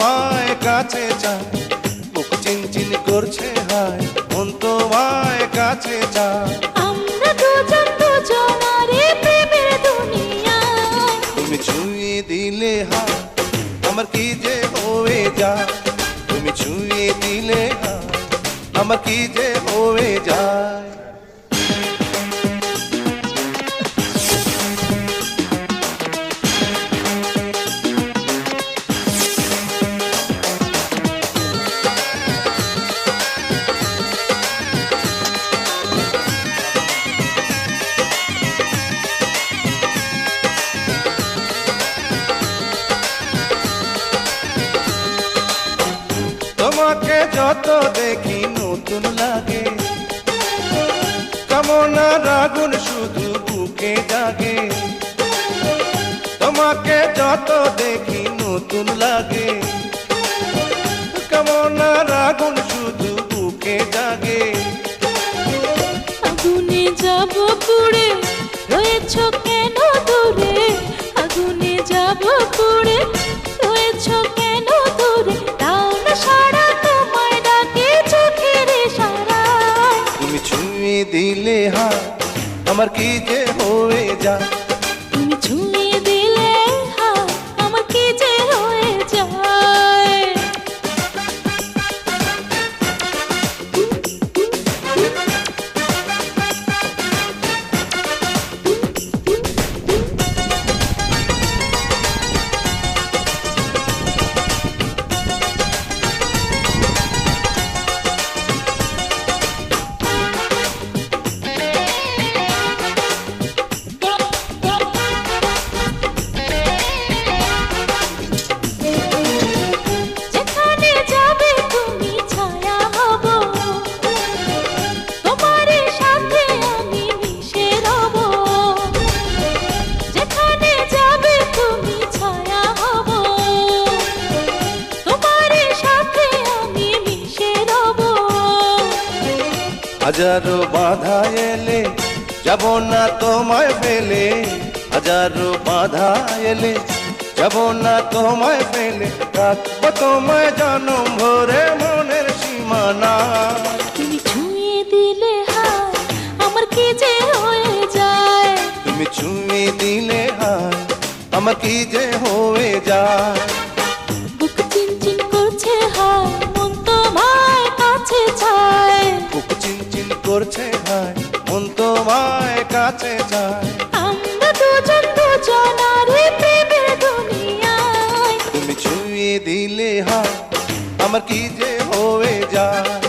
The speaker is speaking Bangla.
তোমায় কাছে চায়, বুক চিনচিন করছে হায়, মন তোমায় কাছে চায়। আমরা দুজন দুজনারে প্রেমের দুনিয়ায়। তুমি ছুঁয়ে দিলে হায়, আমার কি যে হয়ে যায়। তুমি ছুঁয়ে দিলে হায়, আমার কি যে হয়ে যায়। তোমাকে যত দেখি নতুন লাগে, কামনার আগুন শুধু বুকে জাগে। তোমাকে যত দেখি নতুন লাগে, কামনার আগুন শুধু বুকে জাগে। আগুনে যাব পুড়ে, রয়েছ কেন দূরে? আগুনে যাব পুড়ে, রয়েছ কেন দূরে? দাও না সারা, তোমায় ডাকে চোখের ইশারায়। তুমি ছুঁয়ে দিলে হায়, আমার কি যে হয়ে যায়। তুমি ছুঁয়ে দিলে হায়, আমার কি যে হয়ে যায়। যেখানে যাবে তুমি ছায়া হব, তোমার সাথে আমি মিশে রব। যেখানে যাবে তুমি ছায়া হব, তোমার সাথে আমি মিশে রব। হাজারো বাধা এলে যাব না তোমায় ফেলে, হাজারো বাধা এলে যাব না তোমায় ফেলে। রাখবো তোমায় জনম ভরে মনের সীমানা। তুমি ছুঁয়ে দিলে হায়, আমার কি যে হয়ে যায়। তুমি ছুঁয়ে দিলে হায়, আমার কি যে হয়ে যায়। বুক চিনচিন করছে হায়, মন তোমায় কাছে চায়। বুক চিনচিন করছে হায়, মন তোমায় কাছে যায়। আমরা দুজন দুজনারে প্রেমের দুনিয়ায়। তুমি ছুঁয়ে দিলে হায়, আমার কি যে হয়ে যায়।